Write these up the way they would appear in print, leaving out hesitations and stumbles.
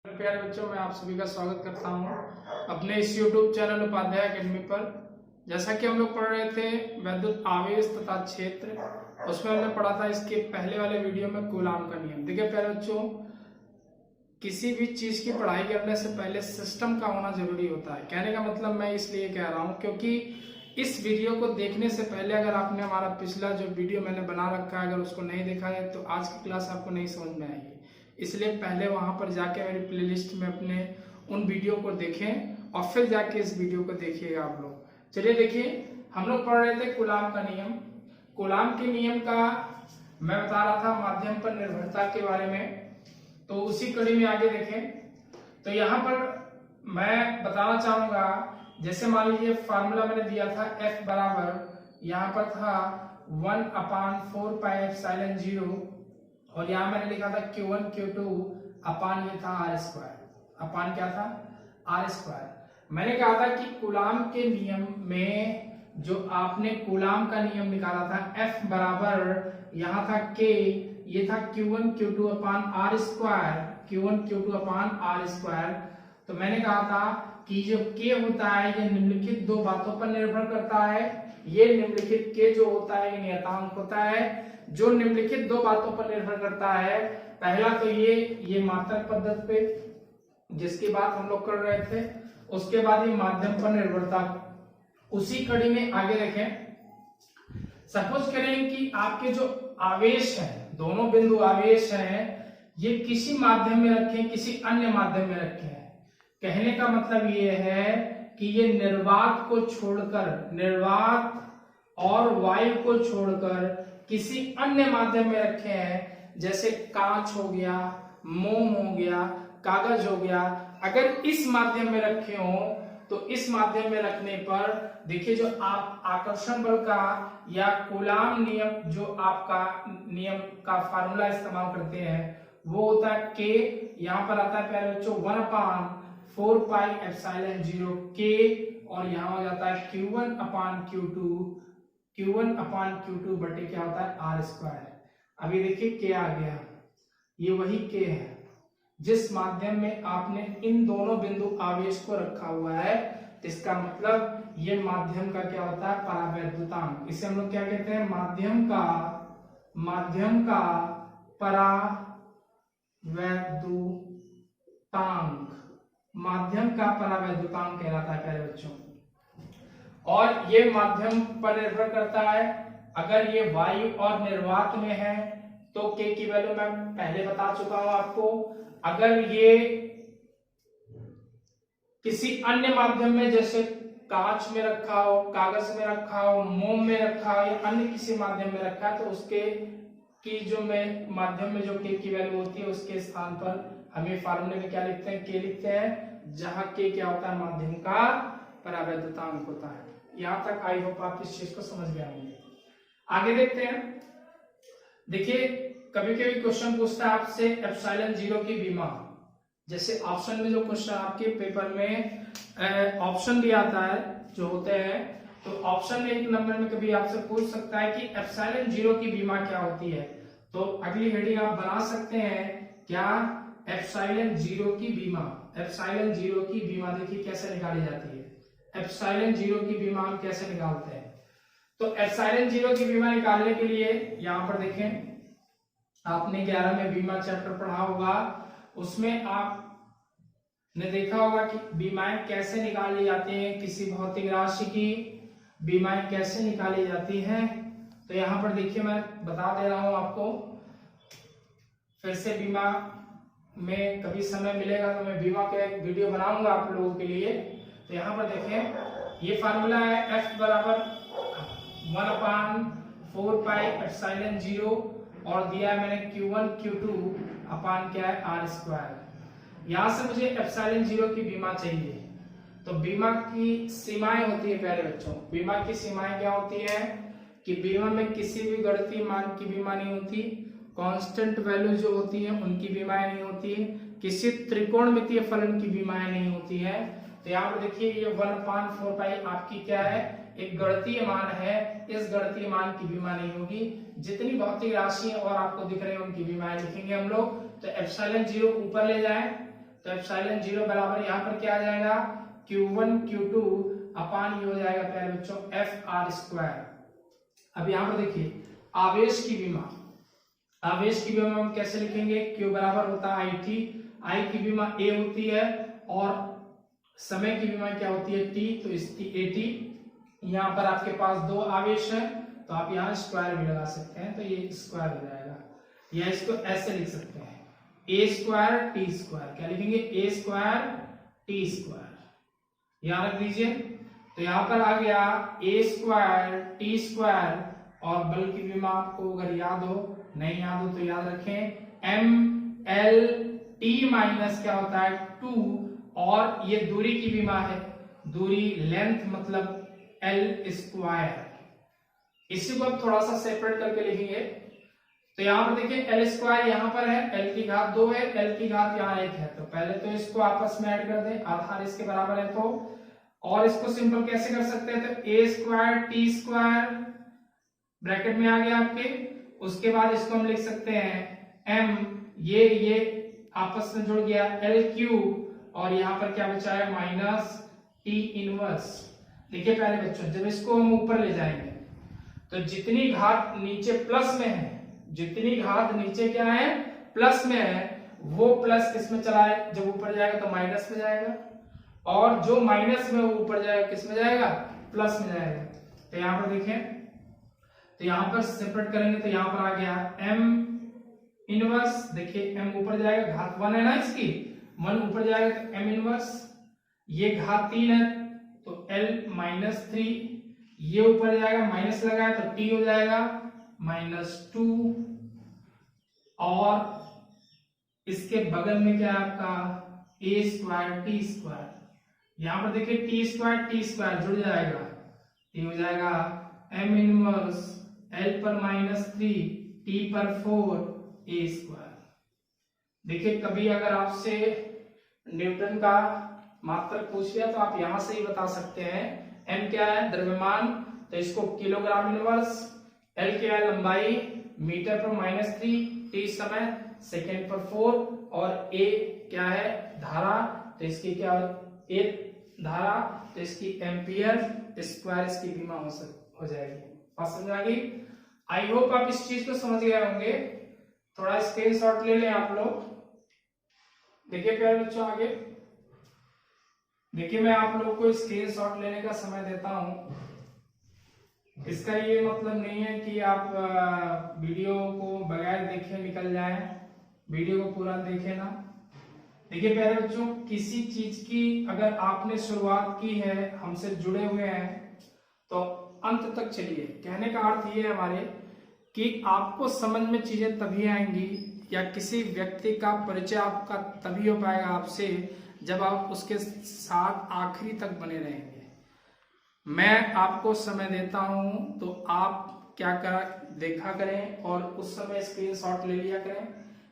प्यारे बच्चों, मैं आप सभी का स्वागत करता हूं अपने इस YouTube चैनल उपाध्याय अकेडमी पर। जैसा कि हम लोग पढ़ रहे थे वैद्युत आवेश तथा क्षेत्र, उसमें हमने पढ़ा था इसके पहले वाले वीडियो में कूलाम का नियम। देखिए प्यारे बच्चों, किसी भी चीज की पढ़ाई करने से पहले सिस्टम का होना जरूरी होता है। कहने का मतलब मैं इसलिए कह रहा हूँ क्योंकि इस वीडियो को देखने से पहले अगर आपने हमारा पिछला जो वीडियो मैंने बना रखा है अगर उसको नहीं देखा है तो आज की क्लास आपको नहीं समझ में आएगी। इसलिए पहले वहां पर जाके मेरी प्लेलिस्ट में अपने उन वीडियो को देखें और फिर जाके इस वीडियो को देखिएगा आप लोग। चलिए देखिए, हम लोग पढ़ रहे थे कूलाम का नियम। कूलाम के नियम का मैं बता रहा था माध्यम पर निर्भरता के बारे में, तो उसी कड़ी में आगे देखें तो यहाँ पर मैं बताना चाहूंगा, जैसे मान लीजिए फार्मूला मैंने दिया था F बराबर यहाँ पर था 1/4 पाई एप्सिलॉन 0 और यहाँ मैंने लिखा था Q1 Q2 अपान ये था R स्क्वायर। अपान क्या था? R square. मैंने कहा था कि कूलाम के नियम में जो आपने कूलाम का नियम निकाला था F बराबर यहाँ था K, ये था Q1 Q2 अपान R स्क्वायर। Q1 Q2 अपान R स्क्वायर। तो मैंने कहा था कि जो K होता है ये निम्नलिखित दो बातों पर निर्भर करता है। ये निम्नलिखित K जो होता है ये नियतांक होता है जो निम्नलिखित दो बातों पर निर्भर करता है। पहला तो ये मात्रक पद्धति पे जिसकी बात हम लोग कर रहे थे, उसके बाद ये माध्यम पर निर्भरता। उसी कड़ी में आगे देखें, सपोज करें कि आपके जो आवेश है, दोनों बिंदु आवेश हैं, ये किसी माध्यम में रखें, किसी अन्य माध्यम में रखे हैं। कहने का मतलब ये है कि ये निर्वात को छोड़कर, निर्वात और वायु को छोड़कर किसी अन्य माध्यम में रखे हैं, जैसे कांच हो गया, मोम हो गया, कागज हो गया। अगर इस माध्यम में रखे हो तो इस माध्यम में रखने पर देखिए जो आप आकर्षण बल का या कूलाम नियम जो आपका नियम का फार्मूला इस्तेमाल करते हैं वो होता है K, यहाँ पर आता है प्यारे बच्चों 1/4 पाई एप्सिलॉन 0 K और यहाँ हो जाता है Q1 अपान Q2 बटे क्या होता है R स्क्वायर। अभी देखिए K आ गया, ये वही K है जिस माध्यम में आपने इन दोनों बिंदु आवेश को रखा हुआ है। इसका मतलब ये माध्यम का क्या होता है? परावैद्युतांक। इसे हम लोग क्या कहते हैं? माध्यम का परावैद्युतांक। माध्यम का परावैद्युतांक कहलाता है प्यारे बच्चों। और ये माध्यम पर निर्भर करता है। अगर ये वायु और निर्वात में है तो K की वैल्यू मैं पहले बता चुका हूं आपको। अगर ये किसी अन्य माध्यम में जैसे कांच में रखा हो, कागज में रखा हो, मोम में रखा हो या अन्य किसी माध्यम में रखा है तो उसके की जो में माध्यम में जो K की वैल्यू होती है उसके स्थान पर हमें फार्मूले में क्या लिखते हैं? K लिखते हैं, जहां K क्या होता है? माध्यम का परावैद्युतांक होता है। यहां तक आई होप आप इस चीज को समझ गए होंगे। आगे देखते हैं। देखिए कभी कभी क्वेश्चन पूछता है आपसे एप्सिलॉन 0 की विमा। जैसे ऑप्शन में जो क्वेश्चन आपके पेपर में ऑप्शन दिया आता है जो होते हैं, तो ऑप्शन में एक नंबर में कभी आपसे पूछ सकता है कि एप्सिलॉन 0 की विमा क्या होती है। तो अगली हेडिंग आप बना सकते हैं क्या? एप्सिलॉन 0 की विमा। एप्सिलॉन 0 की विमा देखिए कैसे निकाली जाती है। एप्सिलॉन 0 की विमा हम कैसे निकालते हैं? तो एप्सिलॉन 0 की विमा निकालने के लिए यहां पर देखें, आपने 11 में बीमा चैप्टर पढ़ा होगा, उसमें आपने देखा होगा कि बीमाएं कैसे निकाली जाती हैं, किसी भौतिक राशि की बीमाएं कैसे निकाली जाती हैं। तो यहां पर देखिए मैं बता दे रहा हूं आपको, फिर से बीमा में कभी समय मिलेगा तो मैं बीमा का एक वीडियो बनाऊंगा आप लोगों के लिए। तो यहां पर देखें, ये फार्मूला है F बराबर 1/4 पाई एप्सिलॉन 0 और दिया है मैंने Q1 Q2 अपान क्या है? R square. यहां से मुझे एप्सिलॉन 0 की बीमा चाहिए। तो बीमा की सीमाएं होती है प्यारे बच्चों। बीमा की सीमाएं क्या होती है कि बीमा में किसी भी गणितीय मान की बीमा नहीं होती, कांस्टेंट वैल्यू जो होती है उनकी बीमाएं नहीं होती, किसी त्रिकोणमितीय फलन की बीमाएं नहीं होती है। तो यहाँ पर देखिए ये 1/4 पाई आपकी क्या है? एक गणितीय मान है, इस गणितीय मान की बीमा नहीं होगी। जितनी भौतिक राशि और आपको दिख रही है उनकी बीमाएं लिखेंगे हम लोग। तो एप्सिलॉन 0 ऊपर ले जाएं तो एप्सिलॉन 0 बराबर यहाँ पर क्या आ जाएगा, Q1 Q2 अपान ये हो जाएगा प्यारे बच्चों FR²। अब यहाँ पर देखिए आवेश की विमा, आवेश की विमा हम कैसे लिखेंगे, Q बराबर होता है IT, I की विमा A होती है और समय की विमा क्या होती है T, तो इसकी AT। यहाँ पर आपके पास दो आवेश है तो आप यहाँ स्क्वायर भी लगा सकते हैं, तो ये स्क्वायर हो जाएगा, या इसको ऐसे लिख सकते हैं A² T²। क्या लिखेंगे, A² T², यहाँ रख दीजिए। तो यहाँ पर आ गया A² T² और बल की विमा आपको अगर याद हो, नहीं याद हो तो याद रखें MLT माइनस क्या होता है 2, और ये दूरी की विमा है, दूरी लेंथ मतलब L²। इसी को अब थोड़ा सा सेपरेट करके लिखेंगे। तो यहाँ पर देखिए L² यहाँ पर है, L की घात 2 है, L की घात यहाँ 1 है, तो पहले तो इसको आपस में ऐड कर दें, आधार इसके बराबर है तो, और इसको सिंपल कैसे कर सकते हैं, तो A² T² ब्रैकेट में आ गया आपके, उसके बाद इसको हम लिख सकते हैं M, ये आपस में जुड़ गया LQ, और यहाँ पर क्या बचा है माइनस T इनवर्स। देखिए पहले बच्चों जब इसको हम ऊपर ले जाएंगे तो जितनी घात नीचे प्लस में है, जितनी घात नीचे क्या है प्लस में है, वो प्लस किस में चला है, जब ऊपर जाएगा तो माइनस में जाएगा, और जो माइनस में वो ऊपर जाएगा किस में जाएगा, प्लस में जाएगा। तो यहाँ पर देखें, तो यहाँ पर सेपरेट करेंगे तो यहाँ पर आ गया M इनवर्स, देखिए M ऊपर जाएगा, घात 1 है ना इसकी, 1 ऊपर जाएगा तो M इनवर्स, ये घात 3 है तो L-3, ये ऊपर जाएगा माइनस लगा है तो T हो जाएगा -2, और इसके बगल में क्या है आपका A² T²। यहां पर देखिए T² जुड़ जाएगा, ये हो जाएगा M इनवर्स L पर -3 T पर 4 A²। देखिए कभी अगर आपसे न्यूटन का मात्रक पूछ लिया तो आप यहां से ही बता सकते हैं। M क्या है द्रव्यमान, तो इसको किलोग्राम इनवर्स, L क्या है लंबाई, मीटर पर -3, T समय, सेकेंड पर 4, और A क्या है धारा, तो इसकी क्या A धारा, तो इसकी एम्पियर स्क्वायर इसकी विमा हो जाएगी। बात समझ आ गई? आई होप आप इस चीज को समझ गए होंगे। थोड़ा स्क्रीनशॉट ले लें आप लोग। देखिए प्यारे बच्चों आगे देखिए, मैं आप लोगों को स्क्रीनशॉट लेने का समय देता हूं। इसका ये मतलब नहीं है कि आप वीडियो को बगैर देखे निकल जाएं, वीडियो को पूरा देखें ना। देखिए प्यारे बच्चों, किसी चीज की अगर आपने शुरुआत की है, हमसे जुड़े हुए हैं, तो अंत तक चलिए। कहने का अर्थ ये है हमारे कि आपको समझ में चीजें तभी आएंगी, या किसी व्यक्ति का परिचय आपका तभी हो पाएगा आपसे जब आप उसके साथ आखिरी तक बने रहेंगे। मैं आपको समय देता हूं तो आप क्या कर देखा करें और उस समय स्क्रीनशॉट ले लिया करें,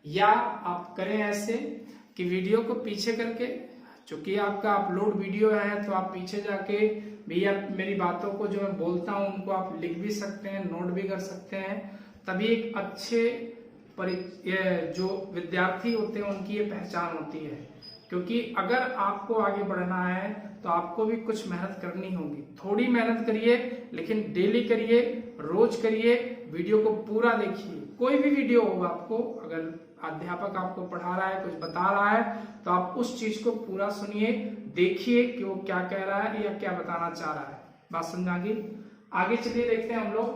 या आप करें ऐसे कि वीडियो को पीछे करके, चूंकि आपका अपलोड वीडियो है तो आप पीछे जाके भी आप मेरी बातों को जो मैं बोलता हूं उनको आप लिख भी सकते हैं, नोट भी कर सकते हैं। तभी एक अच्छे जो विद्यार्थी होते हैं उनकी ये पहचान होती है। क्योंकि अगर आपको आगे बढ़ना है तो आपको भी कुछ मेहनत करनी होगी। थोड़ी मेहनत करिए लेकिन डेली करिए, रोज करिए, वीडियो को पूरा देखिए। कोई भी वीडियो हो, आपको अगर अध्यापक आपको पढ़ा रहा है, कुछ बता रहा है, तो आप उस चीज को पूरा सुनिए, देखिए कि वो क्या कह रहा है या क्या बताना चाह रहा है। बात समझ गई? आगे चलिए देखते हैं हम लोग।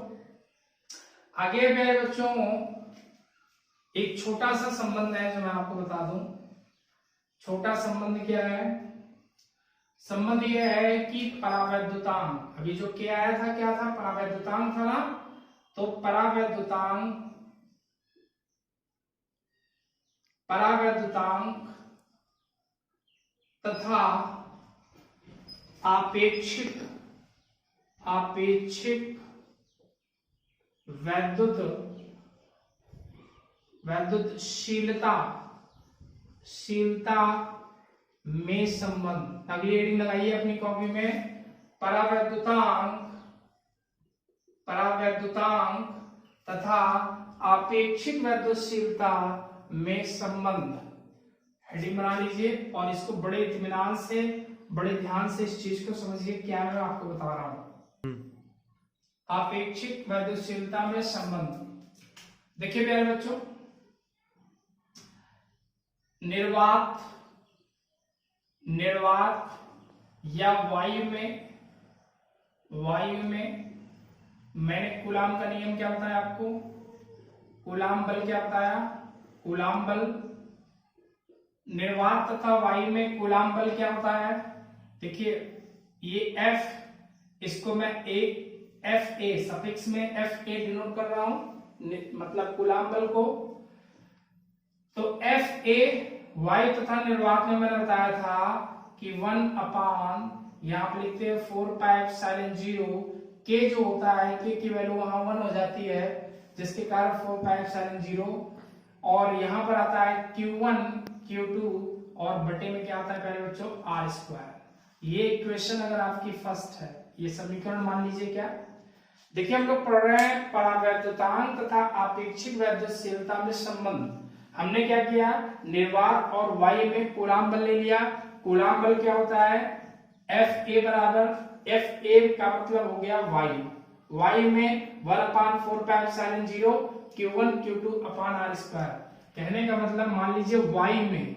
आगे मेरे बच्चों एक छोटा सा संबंध है जो मैं आपको बता दूं। छोटा संबंध क्या है? संबंध यह है कि परावैद्युतांक, अभी जो क्या आया था, क्या था? परावैद्युतांक था ना। तो परावैद्युतांक तथा आपेक्षिक वैद्युतशीलता में संबंध। अगली हेडिंग लगाइए अपनी कॉपी में, परावैद्युतांक तथा आपेक्षिक वैद्युतशीलता में संबंध। हेडिंग बना लीजिए और इसको बड़े इत्मीनान से, बड़े ध्यान से इस चीज को समझिए क्या मैं आपको बता रहा हूं। आपेक्षिक वैद्युतशीलता में संबंध। देखिए प्यारे बच्चों, निर्वात या वायु में मैंने कूलाम का नियम क्या बताया आपको, कूलाम बल क्या बताया, कूलाम बल। निर्वात तथा वायु में कूलाम बल क्या होता है, देखिए ये F, इसको मैं FA सफिक्स में FA डिनोट कर रहा हूं, मतलब कूलाम बल को। तो FA वायु तथा निर्वात में मैंने बताया था कि 1 अपान, यहां पर लिखते हैं 4 पाई एप्सिलॉन 0, के जो होता है के की वैल्यू वहां 1 हो जाती है, जिसके कारण 4 पाई एप्सिलॉन 0, और यहां पर आता है Q1 Q2 और बटे में क्या आता है पहले बच्चों, R स्क्वायर। ये इक्वेशन अगर आपकी फर्स्ट है, ये समीकरण मान लीजिए क्या। देखिए हम लोग पढ़ रहे हैं परावैद्युतांक तथा आपेक्षिक वैद्युतशीलता में संबंध। हमने क्या किया, निर्वात और वायु में कूलाम बल ले लिया। कूलाम बल क्या होता है, FA बराबर, FA का मतलब हो गया वायु, वायु में 1/4 पाई एप्सिलॉन 0 Q1 Q2 अपान R स्क्वायर। कहने का मतलब मान लीजिए वायु में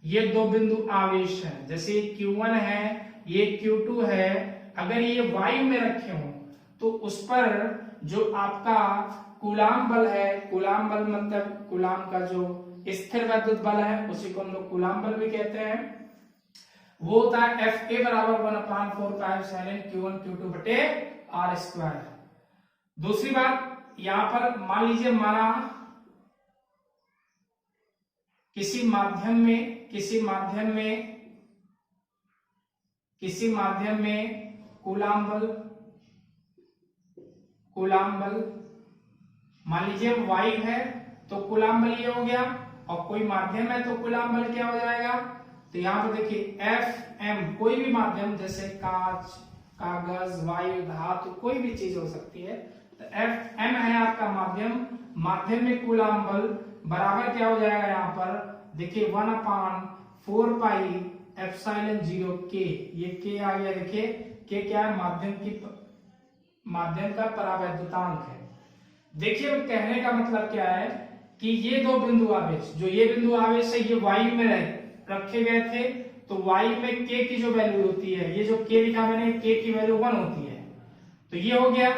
ये दो बिंदु आवेश हैं, जैसे Q1 है, ये Q2 है, अगर ये वायु में रखे हो तो उस पर जो आपका कूलाम बल है, कूलाम बल मतलब कूलाम का जो स्थिर वैद्युत बल है उसी को हम लोग कूलाम बल भी कहते हैं, वो होता है FA बराबर 1/4 पाई एप्सिलॉन Q1 Q2 बटे R स्क्वायर। दूसरी बात यहां पर मान लीजिए, माना किसी माध्यम में कूलाम बल मान लीजिए वायु है तो कूलाम बल ये हो गया, और कोई माध्यम है तो कूलाम बल क्या हो जाएगा। तो यहां पर देखिए FM, कोई भी माध्यम जैसे कांच, कागज, वायु, धातु, कोई भी चीज हो सकती है, तो FM है आपका माध्यम, माध्यम में कूलाम बल बराबर क्या हो जाएगा, यहाँ पर देखिए 1/4 पाई एप्सिलॉन 0 के, ये के आ गया। देखिए के क्या है, माध्यम का परावैद्युतांक है। देखिए कहने का मतलब क्या है कि ये दो बिंदु आवेश, जो ये बिंदु आवेश है ये वायु में रखे गए थे, तो वायु में के की जो वैल्यू होती है, ये जो के लिखा मैंने, के की वैल्यू 1 होती है, तो ये हो गया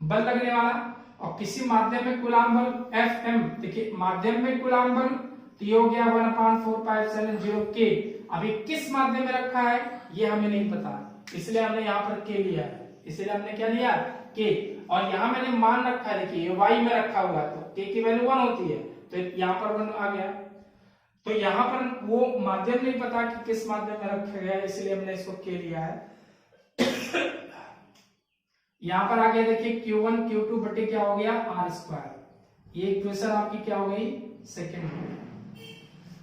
बल लगने वाला। और किसी माध्यम में कूलाम बल FM, देखिए माध्यम में कूलाम बल, तो ये हो गया 1/4 पाई एप्सिलॉन 0 के। अभी किस माध्यम में रखा है ये हमें नहीं पता, इसलिए हमने यहाँ पर के लिया है, इसलिए हमने क्या लिया, के। और यहाँ मैंने मान रखा है, देखिए ये वायु में रखा हुआ है तो के की वैल्यू 1 होती है, तो यहाँ पर 1 आ गया। तो यहाँ पर वो माध्यम नहीं पता कि किस माध्यम में रखा गया है, इसलिए हमने इसको के लिया है। यहाँ पर आगे देखिए Q1 Q2 बटे क्या हो गया, R स्क्वायर। ये इक्वेशन आपकी क्या हो गई, सेकेंड हो गई।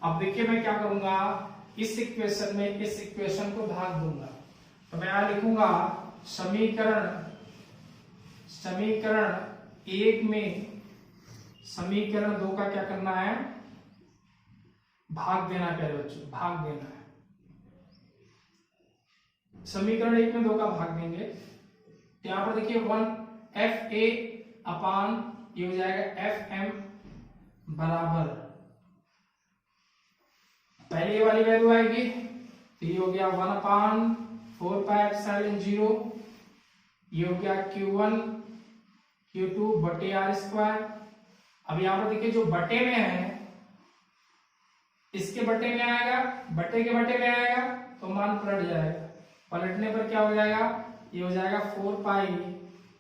अब देखिए मैं क्या करूंगा, इस इक्वेशन में इस इक्वेशन को भाग दूंगा, तो मैं यहां लिखूंगा समीकरण 1 में समीकरण 2 का क्या करना है, भाग देना है पहले बच्चों, भाग देना है। समीकरण 1 में 2 का भाग देंगे, यहां पर देखिए 1 FA अपान ये हो जाएगा FM बराबर, पहले ये वाली वैल्यू आएगी, तो ये हो गया 1/4 पाई एप्सिलॉन 0, ये हो गया Q1 Q2 बटे R स्क्वायर। अब यहां पर देखिए जो बटे में है, इसके बटे में आएगा, बटे के बटे में आएगा तो मान पलट जाएगा, पलटने पर क्या हो जाएगा, ये हो जाएगा 4 पाई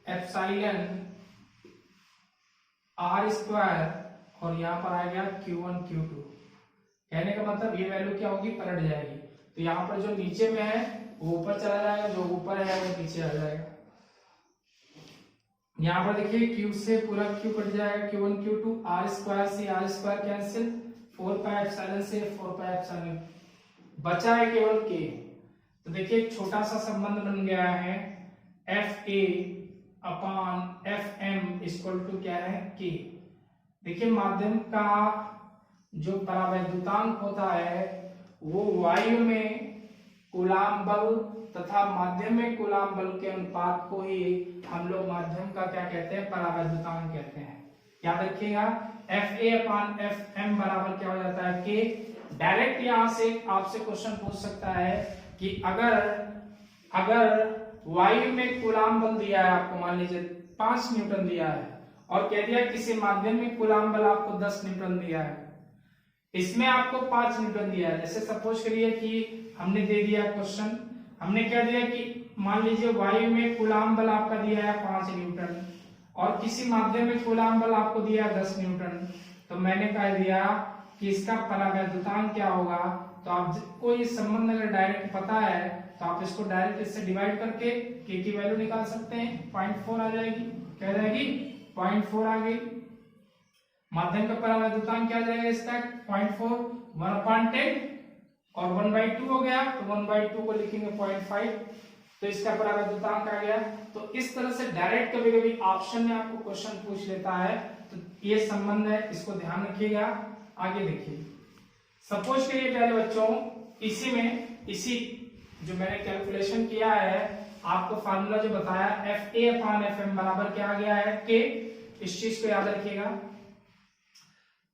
एप्सिलॉन R स्क्वायर, और यहां पर आ गया Q1 Q2। कहने का मतलब ये वैल्यू क्या होगी, पलट जाएगी, तो यहाँ पर जो नीचे में है वो ऊपर चला जाएगा, जो ऊपर है वो नीचे आ जाएगा। यहाँ पर देखिए Q से पूरा Q कट जाएगा, Q1 Q2, R स्क्वायर से R square cancel, 4 pi epsilon से 4 पाई एप्सिलॉन, बचा है केवल K। तो देखिए एक छोटा सा संबंध बन गया है, FA upon FM equal to क्या है, K। देखिए माध्यम का जो परावैद्युतांक होता है वो वायु में कूलाम बल तथा माध्यम में कूलाम बल के अनुपात को ही हम लोग माध्यम का क्या कहते हैं, परावैद्युतांक कहते हैं। याद रखिएगा FA/FM बराबर क्या हो जाता है, K। डायरेक्ट यहां से आपसे क्वेश्चन पूछ सकता है कि अगर वायु में कूलाम बल दिया है आपको, मान लीजिए 5 न्यूटन दिया है, और कह दिया किसी माध्यम में कूलाम बल आपको 10 न्यूटन दिया है, इसमें आपको 5 न्यूटन दिया है। जैसे सपोज करिए कि हमने दे दिया क्वेश्चन, हमने क्या दिया कि मान लीजिए वायु में कूलाम बल आपका दिया है 5 न्यूटन और किसी माध्यम में कूलाम बल आपको दिया है 10 न्यूटन, तो मैंने कह दिया कि इसका परावैद्युतांक क्या होगा। तो आपको ये संबंध अगर डायरेक्ट पता है तो आप इसको डायरेक्ट इससे डिवाइड करके k की वैल्यू निकाल सकते हैं, 0.4 आ जाएगी। क्या जाएगी, 0.4 आ गई। माध्यम का परावैद्युतांक क्या जाएगा इसका, 0.4, 1/10 और 1/2 हो गया, तो 1/2 को लिखेंगे 0.5, तो इसका परावैद्युतांक आ गया। तो इस तरह से डायरेक्ट कभी कभी ऑप्शन में आपको क्वेश्चन पूछ लेता है, तो ये संबंध है, इसको ध्यान रखिएगा। आगे देखिए, सपोज करिए पहले बच्चों इसी जो मैंने कैलकुलेशन किया है, आपको फार्मूला जो बताया FA/FM बराबर क्या आ गया है, K। इस चीज को याद रखिएगा।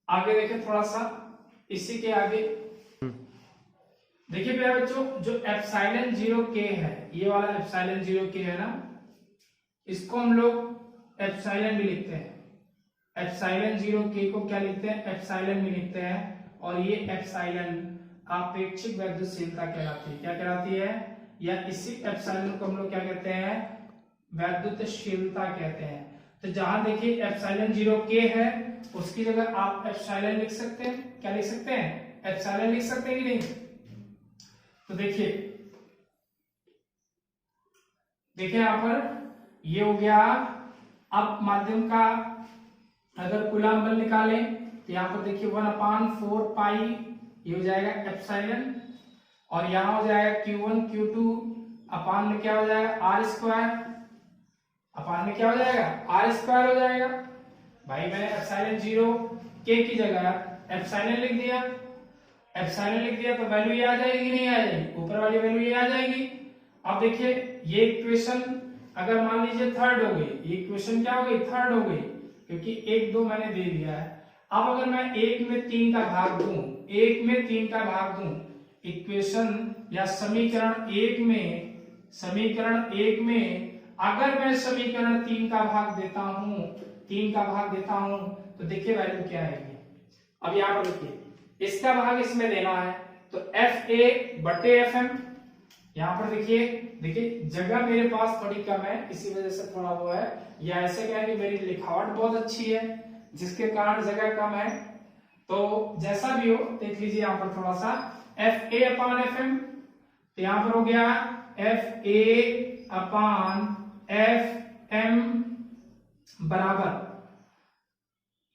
आगे देखिए थोड़ा सा इसी के आगे देखिए प्यारे बच्चों, जो एप्सिलॉन 0K है, ये वाला एप्सिलॉन 0K है ना, इसको हम लोग एप्सिलॉन भी लिखते हैं। एप्सिलॉन 0K को क्या लिखते हैं, एप्सिलॉन भी लिखते हैं। और ये एप्सिलॉन आपेक्षिक वैद्युतशीलता कहलाती है। क्या कहलाती है, या इसी एप्सिलॉन को हम लोग क्या कहते हैं, वैद्युतशीलता कहते हैं। तो जहां देखिए एप्सिलॉन 0K है, उसकी जगह आप एप्सिलॉन लिख सकते हैं। क्या लिख सकते हैं, एप्सिलॉन लिख सकते हैं कि नहीं। तो देखिए यहां पर ये हो गया। अब माध्यम का अगर कूलाम बल निकालें तो यहां पर देखिए 1/4 पाई ये हो जाएगा एप्सिलॉन, और यहां हो जाएगा Q1 Q2 अपान में क्या हो जाएगा, R²। अपान में क्या हो जाएगा, R² हो जाएगा। भाई मैंने एप्सिलॉन 0K की जगह एप्सिलॉन लिख दिया। एप्सिलॉन लिख दिया तो वैल्यू ये आ जाएगी, नहीं आ जाएगी, ऊपर वाली वैल्यू ये आ जाएगी। अब देखिए ये इक्वेशन अगर मान लीजिए थर्ड हो गई, ये इक्वेशन क्या हो गई, थर्ड हो गई, क्योंकि 1 2 मैंने दे दिया है। अब अगर मैं 1 में 3 का भाग दूं, 1 में 3 का भाग दूं, इक्वेशन या समीकरण 1 में अगर मैं समीकरण 3 का भाग देता हूं, तो देखिए वैल्यू क्या आएगी। अब यहां पर देखिए इसका भाग इसमें देना है, तो FA/FM। यहां पर देखिए जगह मेरे पास थोड़ी कम है, इसी वजह से थोड़ा वो है, या ऐसे क्या है कि मेरी लिखावट बहुत अच्छी है जिसके कारण जगह कम है। तो जैसा भी हो देख लीजिए, यहां पर थोड़ा सा FA/FM, तो यहां पर हो गया FA/FM बराबर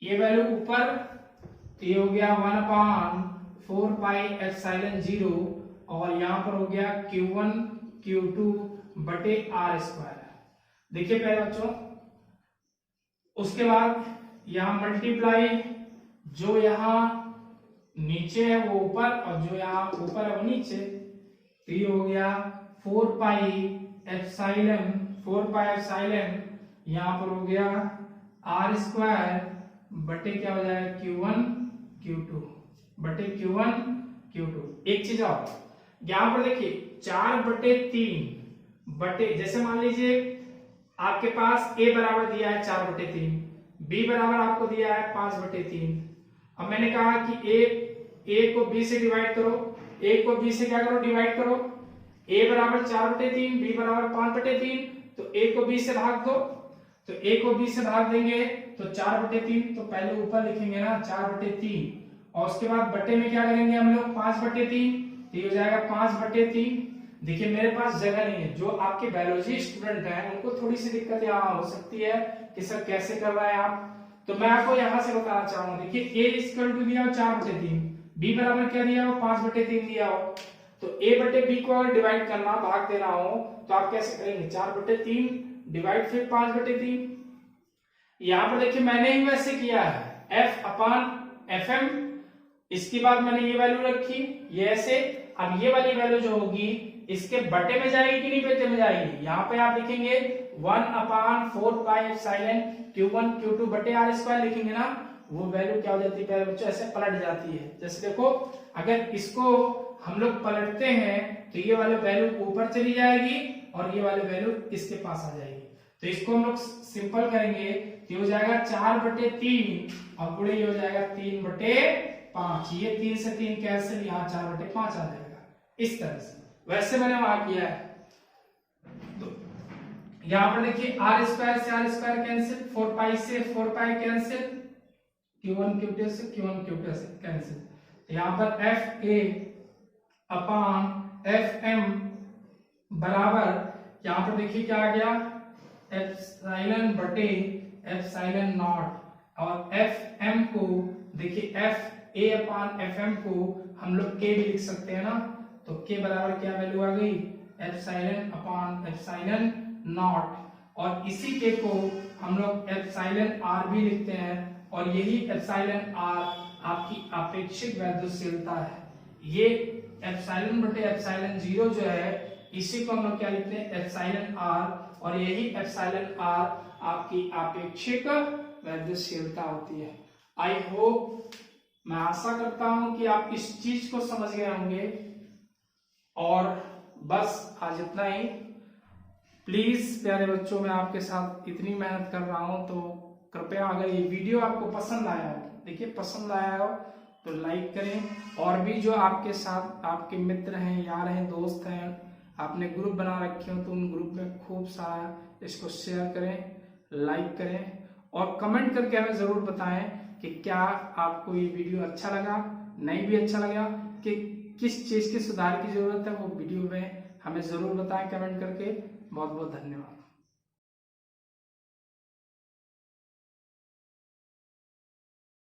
ये वैल्यू ऊपर, तो ये हो गया 1/4 पाई एप्सिलॉन 0, और यहां पर हो गया Q1 Q2 बटे R²। देखिए पहले बच्चों, उसके बाद यहां मल्टीप्लाई, जो यहां नीचे है वो ऊपर और जो यहां ऊपर है वो नीचे, तो ये हो गया 4 पाई एप्सिलॉन, यहां पर हो गया R² बटे क्या हो जाएगा, Q1 Q2 बटे Q1 Q2। एक चीज और, यहां पर देखिए 4/3 बटे, जैसे मान लीजिए आपके पास A बराबर दिया है 4/3, B बराबर आपको दिया है 5/3। अब मैंने कहा कि A को B से डिवाइड करो, A को B से क्या करो, डिवाइड करो। A बराबर 4/3, B बराबर 5/3, तो A को B से भाग दो। तो A को B से भाग देंगे तो 4/3, तो पहले ऊपर लिखेंगे ना 4/3, और उसके बाद बटे में क्या करेंगे हम लोग 5/3, तो ये हो जाएगा 5/3। देखिए मेरे पास जगह नहीं है, जो आपके बायोलॉजी स्टूडेंट हैं उनको थोड़ी सी दिक्कत यहाँ हो सकती है कि सर कैसे कर रहे हैं आप, तो मैं आपको यहाँ से बताना चाहूंगा। देखिए A इक्वल टू दिया हो 4/3, B बराबर क्या दिया हो 5/3 दिया हो, तो A बटे B को अगर डिवाइड करना, भाग देना हो, तो आप कैसे करेंगे, 4/3 डिवाइड फिर 5/3। यहाँ पर देखिए मैंने ही वैसे किया है, F/FM इसके बाद मैंने ये वैल्यू रखी, ये ऐसे। अब ये वाली वैल्यू जो होगी इसके बटे में जाएगी कि नहीं बटे में जाएगी, यहाँ पे आप लिखेंगे 1/4πε Q1 Q2 बटे R स्क्वायर लिखेंगे ना, वो वैल्यू क्या हो जाती है प्यारे बच्चों, ऐसे पलट जाती है। जैसे देखो अगर इसको हम लोग पलटते हैं तो ये वाली वैल्यू ऊपर चली जाएगी और ये वाली वैल्यू इसके पास आ जाएगी। तो इसको हम लोग सिंपल करेंगे तो हो जाएगा 4/3 और पूरे ये हो जाएगा 3/5। ये 3 से 3 कैंसिल, यहाँ 4/5 आ जाएगा इस तरह से। वैसे मैंने वहां किया है। तो यहाँ पर देखिए R स्क्वायर से R स्क्वायर कैंसिल, 4π से 4π कैंसिल, Q1 Q2 से Q1 Q2 से कैंसिल। यहाँ पर FA/FM बराबर यहाँ पर देखिए क्या आ गया, एप्सिलॉन बटे एप्सिलॉन नॉट। और FM को देखिए FA/FM को हम लोग K भी लिख सकते हैं ना, तो K बराबर क्या वैल्यू आ गई, एप्सिलॉन/एप्सिलॉन नॉट। और इसी K को हम लोग एप्सिलॉन R भी लिखते हैं और यही एप्सिलॉन R आपकी आपेक्षिक वैद्युतशीलता है। ये एप्सिलॉन बटे एप्सिलॉन 0 जो है इसी को हम लोग क्या लिखते हैं, एप्सिलॉन R, और यही एप्सिलॉन R आपकी आपेक्षिक वैद्युतशीलता होती है। आई होप, मैं आशा करता हूं कि आप इस चीज को समझ गए होंगे। और बस आज इतना ही। प्लीज प्यारे बच्चों, मैं आपके साथ इतनी मेहनत कर रहा हूं तो कृपया अगर ये वीडियो आपको पसंद आया हो, देखिए पसंद आया हो तो लाइक करें। और भी जो आपके साथ आपके मित्र हैं, यार हैं, दोस्त हैं, आपने ग्रुप बना रखे हो तो उन ग्रुप में खूब सारा इसको शेयर करें, लाइक करें और कमेंट करके हमें जरूर बताएं कि क्या आपको ये वीडियो अच्छा लगा, नहीं भी अच्छा लगा, कि किस चीज के सुधार की जरूरत है, वो वीडियो में हमें जरूर बताएं कमेंट करके। बहुत बहुत धन्यवाद।